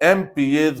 MPAs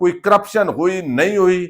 کوئی corruption ہوئی نہیں ہوئی,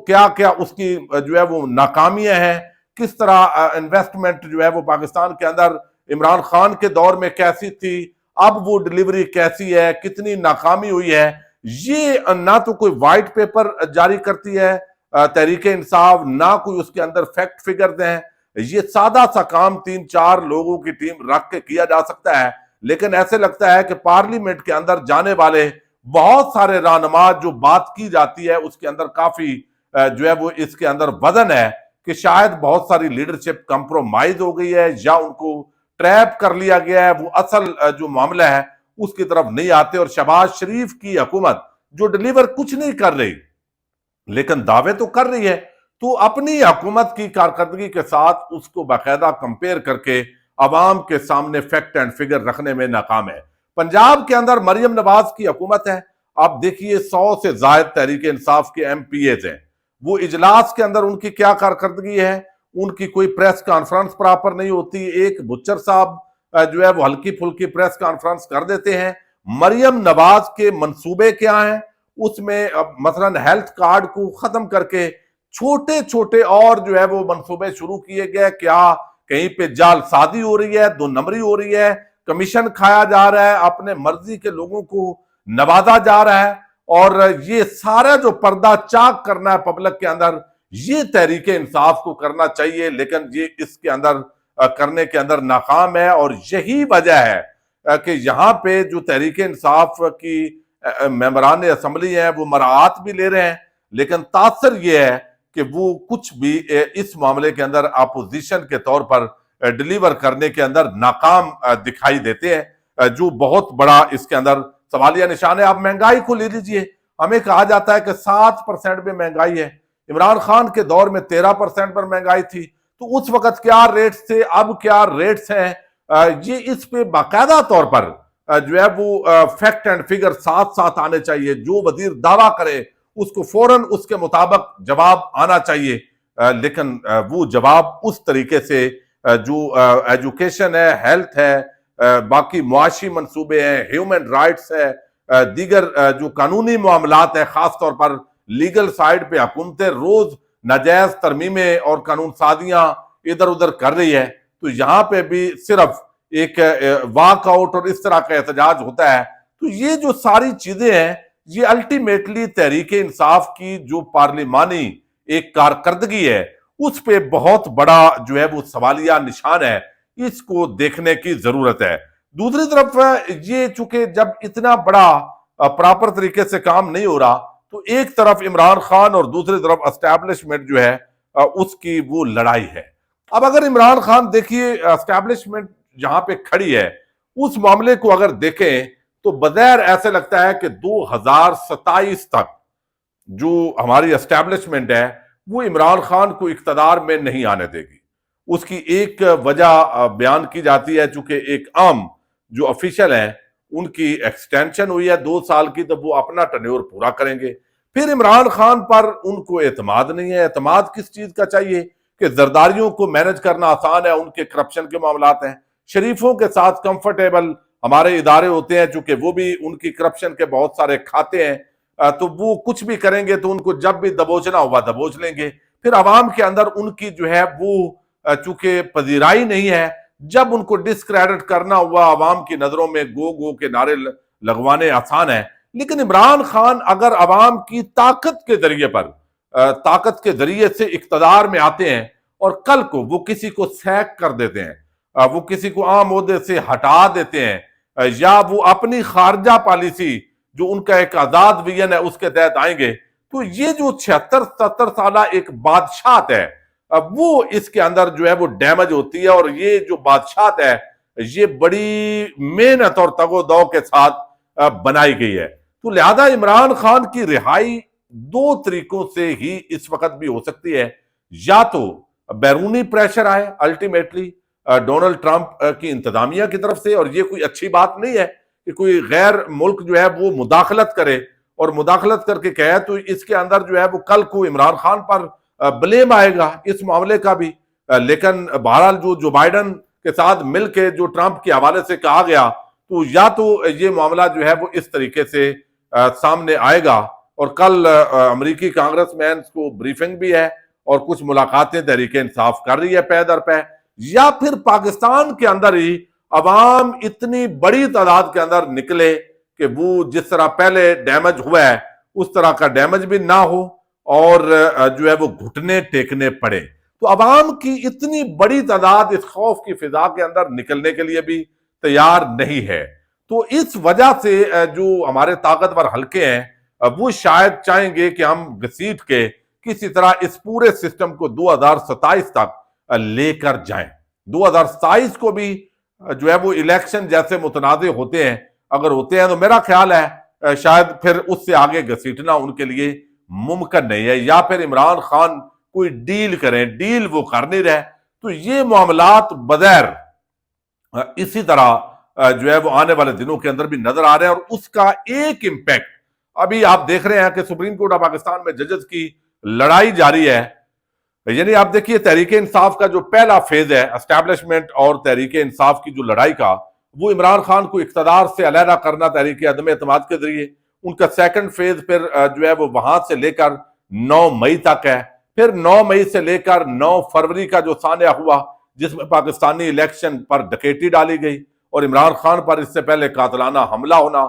کیا کیا اس کی جو ہے وہ ناکامیاں ہیں, کس طرح انویسٹمنٹ جو ہے وہ پاکستان کے اندر عمران خان کے دور میں کیسی تھی, اب وہ ڈلیوری کیسی ہے, کتنی ناکامی ہوئی ہے. یہ نہ تو کوئی وائٹ پیپر جاری کرتی ہے تحریک انصاف, نہ کوئی اس کے اندر فیکٹ فگر ہیں. یہ سادہ سا کام 3-4 لوگوں کی ٹیم رکھ کے کیا جا سکتا ہے, لیکن ایسے لگتا ہے کہ پارلیمنٹ کے اندر جانے والے بہت سارے رہنما جو بات کی جاتی ہے اس کے اندر کافی جو ہے وہ اس کے اندر وزن ہے کہ شاید بہت ساری لیڈرشپ کمپرومائز ہو گئی ہے یا ان کو ٹریپ کر لیا گیا ہے, وہ اصل جو معاملہ ہے اس کی طرف نہیں آتے. اور شہباز شریف کی حکومت جو ڈلیور کچھ نہیں کر رہی لیکن دعوے تو کر رہی ہے, تو اپنی حکومت کی کارکردگی کے ساتھ اس کو باقاعدہ کمپیئر کر کے عوام کے سامنے فیکٹ اینڈ فگر رکھنے میں ناکام ہے. پنجاب کے اندر مریم نواز کی حکومت ہے, آپ دیکھیے 100 سے زائد تحریک انصاف کے ایم پی ایز ہیں, وہ اجلاس کے اندر ان کی کیا کارکردگی ہے, ان کی کوئی پریس کانفرنس پراپر نہیں ہوتی, ایک بچر صاحب جو ہے وہ ہلکی پھلکی پریس کانفرنس کر دیتے ہیں. مریم نواز کے منصوبے کیا ہیں, اس میں مثلا ہیلتھ کارڈ کو ختم کر کے چھوٹے چھوٹے اور جو ہے وہ منصوبے شروع کیے گئے, کیا کہیں پہ جال سازی ہو رہی ہے, 2 نمبری ہو رہی ہے, کمیشن کھایا جا رہا ہے, اپنے مرضی کے لوگوں کو نوازا جا رہا ہے, اور یہ سارا جو پردہ چاک کرنا ہے پبلک کے اندر, یہ تحریک انصاف کو کرنا چاہیے, لیکن یہ اس کے اندر کرنے کے اندر ناکام ہے. اور یہی وجہ ہے کہ یہاں پہ جو تحریک انصاف کی ممبران اسمبلی ہیں وہ مراعات بھی لے رہے ہیں, لیکن تاثر یہ ہے کہ وہ کچھ بھی اس معاملے کے اندر اپوزیشن کے طور پر ڈیلیور کرنے کے اندر ناکام دکھائی دیتے ہیں, جو بہت بڑا اس کے اندر سوالیہ نشان ہے. آپ مہنگائی کو لے لیجئے, ہمیں کہا جاتا ہے کہ 7% میں مہنگائی ہے, عمران خان کے دور میں 13% پر مہنگائی تھی, تو اس وقت کیا ریٹس تھے, اب کیا ریٹس ہیں, یہ اس پہ باقاعدہ طور پر جو ہے وہ فیکٹ اینڈ فگر ساتھ ساتھ آنے چاہیے. جو وزیر دعویٰ کرے اس کو فوراً اس کے مطابق جواب آنا چاہیے, لیکن وہ جواب اس طریقے سے جو ایجوکیشن ہے, ہیلتھ ہے, باقی معاشی منصوبے ہیں, ہیومن رائٹس ہے, دیگر جو قانونی معاملات ہیں, خاص طور پر لیگل سائیڈ پہ حکومتیں روز ناجائز ترمیمیں اور قانون سازیاں ادھر ادھر کر رہی ہے, تو یہاں پہ بھی صرف ایک واک آؤٹ اور اس طرح کا احتجاج ہوتا ہے. تو یہ جو ساری چیزیں ہیں یہ الٹیمیٹلی تحریک انصاف کی جو پارلیمانی ایک کارکردگی ہے اس پہ بہت بڑا جو ہے وہ سوالیہ نشان ہے, اس کو دیکھنے کی ضرورت ہے. دوسری طرف یہ چونکہ جب اتنا بڑا پراپر طریقے سے کام نہیں ہو رہا, تو ایک طرف عمران خان اور دوسری طرف اسٹیبلشمنٹ جو ہے اس کی وہ لڑائی ہے. اب اگر عمران خان دیکھیے اسٹیبلشمنٹ جہاں پہ کھڑی ہے اس معاملے کو اگر دیکھیں تو بظاہر ایسے لگتا ہے کہ 2027 تک جو ہماری اسٹیبلشمنٹ ہے وہ عمران خان کو اقتدار میں نہیں آنے دے گی. اس کی ایک وجہ بیان کی جاتی ہے, چونکہ ایک عام جو افیشل ہیں ان کی ایکسٹینشن ہوئی ہے 2 سال کی, تو وہ اپنا ٹینیور پورا کریں گے. پھر عمران خان پر ان کو اعتماد نہیں ہے. اعتماد کس چیز کا چاہیے کہ زرداریوں کو مینج کرنا آسان ہے, ان کے کرپشن کے معاملات ہیں. شریفوں کے ساتھ کمفرٹیبل ہمارے ادارے ہوتے ہیں, چونکہ وہ بھی ان کی کرپشن کے بہت سارے کھاتے ہیں, تو وہ کچھ بھی کریں گے تو ان کو جب بھی دبوچنا ہوا دبوچ لیں گے. پھر عوام کے اندر ان کی جو ہے وہ چونکہ پذیرائی نہیں ہے, جب ان کو ڈسکریڈٹ کرنا ہوا عوام کی نظروں میں گو کے نعرے لگوانے آسان ہیں. لیکن عمران خان اگر عوام کی طاقت کے ذریعے سے اقتدار میں آتے ہیں اور کل کو وہ کسی کو سیک کر دیتے ہیں, وہ کسی کو عام عہدے سے ہٹا دیتے ہیں, یا وہ اپنی خارجہ پالیسی جو ان کا ایک آزاد ویژن ہے اس کے تحت آئیں گے, تو یہ جو 76-77 سالہ ایک بادشاہت ہے وہ اس کے اندر جو ہے وہ ڈیمیج ہوتی ہے. اور یہ جو بادشاہت ہے یہ بڑی محنت اور تگ و دو کے ساتھ بنائی گئی ہے. تو لہذا عمران خان کی رہائی 2 طریقوں سے ہی اس وقت بھی ہو سکتی ہے, یا تو بیرونی پریشر آئے الٹیمیٹلی ڈونلڈ ٹرمپ کی انتظامیہ کی طرف سے, اور یہ کوئی اچھی بات نہیں ہے کہ کوئی غیر ملک جو ہے وہ مداخلت کرے اور مداخلت کر کے کہے تو اس کے اندر جو ہے وہ کل کو عمران خان پر بلیم آئے گا اس معاملے کا بھی. لیکن بہرحال جو بائیڈن کے ساتھ مل کے جو ٹرمپ کے حوالے سے کہا گیا, تو یا تو یہ معاملہ جو ہے وہ اس طریقے سے سامنے آئے گا اور کل امریکی کانگریس مینز کو بریفنگ بھی ہے اور کچھ ملاقاتیں تحریک انصاف کر رہی ہے پے در پے، یا پھر پاکستان کے اندر ہی عوام اتنی بڑی تعداد کے اندر نکلے کہ وہ جس طرح پہلے ڈیمیج ہوا ہے اس طرح کا ڈیمیج بھی نہ ہو اور جو ہے وہ گھٹنے ٹیکنے پڑے۔ تو عوام کی اتنی بڑی تعداد اس خوف کی فضا کے اندر نکلنے کے لیے بھی تیار نہیں ہے۔ تو اس وجہ سے جو ہمارے طاقتور حلقے ہیں وہ شاید چاہیں گے کہ ہم گھسیٹ کے کسی طرح اس پورے سسٹم کو 2027 تک لے کر جائیں۔ 2027 کو بھی جو ہے وہ الیکشن جیسے متنازع ہوتے ہیں، اگر ہوتے ہیں تو میرا خیال ہے شاید پھر اس سے آگے گھسیٹنا ان کے لیے ممکن نہیں ہے، یا پھر عمران خان کوئی ڈیل کریں، ڈیل وہ کر نہیں رہے۔ تو یہ معاملات بظاہر اسی طرح جو ہے وہ آنے والے دنوں کے اندر بھی نظر آ رہے ہیں، اور اس کا ایک امپیکٹ ابھی آپ دیکھ رہے ہیں کہ سپریم کورٹ آف پاکستان میں ججز کی لڑائی جاری ہے۔ یعنی آپ دیکھیے تحریک انصاف کا جو پہلا فیز ہے اسٹیبلشمنٹ اور تحریک انصاف کی جو لڑائی کا، وہ عمران خان کو اقتدار سے علیحدہ کرنا تحریک عدم اعتماد کے ذریعے، ان کا سیکنڈ فیز پھر جو ہے وہ وہاں سے لے کر 9 مئی تک ہے، پھر 9 مئی سے لے کر 9 فروری کا جو سانحہ ہوا جس میں پاکستانی الیکشن پر ڈکیتی ڈالی گئی اور عمران خان پر اس سے پہلے قاتلانہ حملہ ہونا،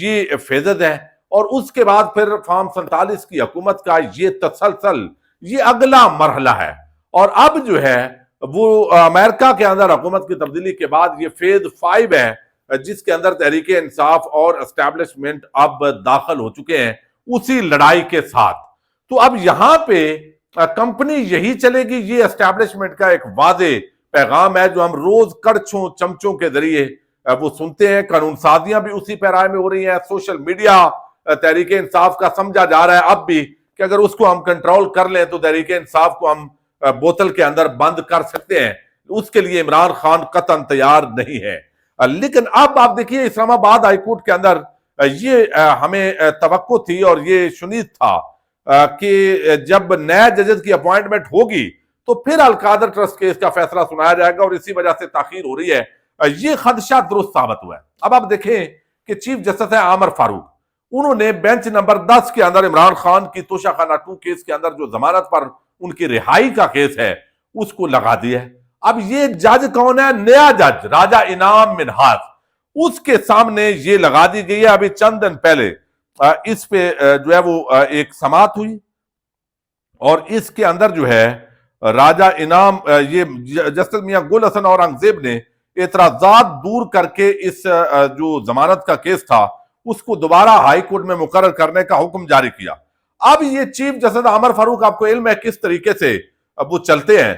یہ فیزز ہیں۔ اور اس کے بعد پھر فارم 47 کی حکومت کا یہ تسلسل، یہ اگلا مرحلہ ہے۔ اور اب جو ہے وہ امریکہ کے اندر حکومت کی تبدیلی کے بعد یہ فیز 5 ہے جس کے اندر تحریک انصاف اور اسٹیبلشمنٹ اب داخل ہو چکے ہیں اسی لڑائی کے ساتھ۔ تو اب یہاں پہ کمپنی یہی چلے گی، یہ اسٹیبلشمنٹ کا ایک واضح پیغام ہے جو ہم روز کڑچھوں چمچوں کے ذریعے وہ سنتے ہیں۔ قانون سازیاں بھی اسی پیرائے میں ہو رہی ہیں، سوشل میڈیا تحریک انصاف کا سمجھا جا رہا ہے اب بھی کہ اگر اس کو ہم کنٹرول کر لیں تو تحریک انصاف کو ہم بوتل کے اندر بند کر سکتے ہیں۔ اس کے لیے عمران خان قطعاً تیار نہیں ہے۔ لیکن اب آپ دیکھیے اسلام آباد ہائی کورٹ کے اندر یہ ہمیں توقع تھی اور یہ شنید تھا کہ جب نئے ججز کی اپوائنٹمنٹ ہوگی تو پھر القادر ٹرسٹ کیس کا فیصلہ سنایا جائے گا، اور اسی وجہ سے تاخیر ہو رہی ہے۔ یہ خدشہ درست ثابت ہوا ہے۔ اب آپ دیکھیں کہ چیف جسٹس ہے عامر فاروق، انہوں نے بینچ نمبر 10 کے اندر عمران خان کی توشہ خانہ 2 کیس کے اندر جو ضمانت پر ان کی رہائی کا کیس ہے اس کو لگا دیا ہے۔ اب یہ جج کون ہے؟ نیا جج راجہ انعام منہاس، اس کے سامنے یہ لگا دی گئی ہے۔ ابھی چند دن پہلے اس پہ جو ہے وہ ایک سماعت ہوئی اور اس کے اندر جو ہے راجہ انعام یہ جسٹس میاں گل حسن اور اورنگزیب نے اعتراضات دور کر کے اس جو ضمانت کا کیس تھا اس کو دوبارہ ہائی کورٹ میں مقرر کرنے کا حکم جاری کیا۔ اب یہ چیف جسٹس عامر فاروق آپ کو علم ہے کس طریقے سے اب وہ چلتے ہیں،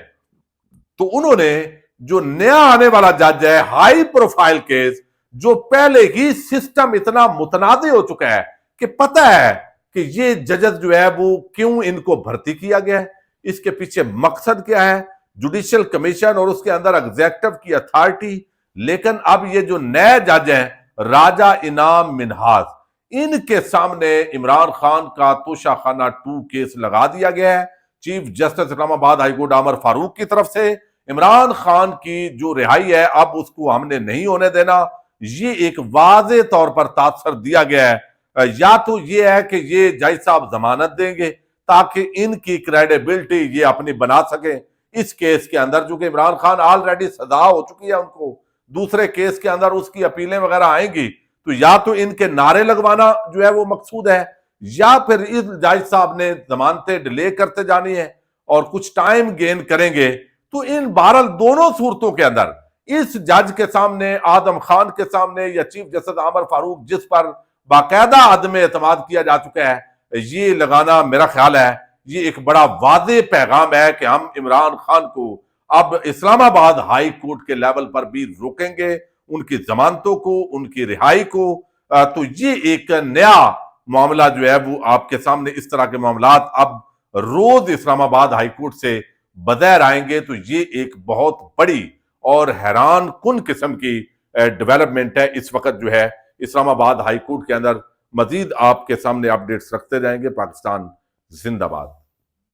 تو انہوں نے جو نیا آنے والا جج ہے ہائی پروفائل کیس جو پہلے ہی سسٹم اتنا متنازع ہو چکا ہے کہ پتہ ہے کہ یہ ججز جو ہے وہ کیوں ان کو بھرتی کیا گیا ہے، اس کے پیچھے مقصد کیا ہے، جوڈیشل کمیشن اور اس کے اندر ایگزیکٹو کی اتھارٹی۔ لیکن اب یہ جو نئے جج ہیں راجہ انعام منہاس، ان کے سامنے عمران خان کا توشہ خانہ 2 کیس لگا دیا گیا ہے چیف جسٹس اسلام آباد ہائی کورٹ عامر فاروق کی طرف سے۔ عمران خان کی جو رہائی ہے اب اس کو ہم نے نہیں ہونے دینا، یہ ایک واضح طور پر تاثر دیا گیا ہے۔ یا تو یہ ہے کہ یہ جج صاحب ضمانت دیں گے تاکہ ان کی کریڈیبلٹی یہ اپنی بنا سکیں اس کیس کے اندر، چونکہ عمران خان آلریڈی سزا ہو چکی ہے ان کو، دوسرے کیس کے اندر اس کی اپیلیں وغیرہ آئیں گی، تو یا تو ان کے نعرے لگوانا جو ہے وہ مقصود ہے، یا پھر اس جج صاحب نے ضمانتیں ڈیلے کرتے جانی ہے اور کچھ ٹائم گین کریں گے۔ تو ان بہرحال دونوں صورتوں کے اندر اس جج کے سامنے، آدم خان کے سامنے یا چیف جسٹس عامر فاروق جس پر باقاعدہ عدم اعتماد کیا جا چکا ہے، یہ لگانا میرا خیال ہے یہ ایک بڑا واضح پیغام ہے کہ ہم عمران خان کو اب اسلام آباد ہائی کورٹ کے لیول پر بھی روکیں گے، ان کی ضمانتوں کو، ان کی رہائی کو۔ تو یہ ایک نیا معاملہ جو ہے وہ آپ کے سامنے، اس طرح کے معاملات اب روز اسلام آباد ہائی کورٹ سے بظاہر آئیں گے۔ تو یہ ایک بہت بڑی اور حیران کن قسم کی ڈیولپمنٹ ہے اس وقت جو ہے اسلام آباد ہائی کورٹ کے اندر۔ مزید آپ کے سامنے اپڈیٹس رکھتے جائیں گے۔ پاکستان زندہ باد۔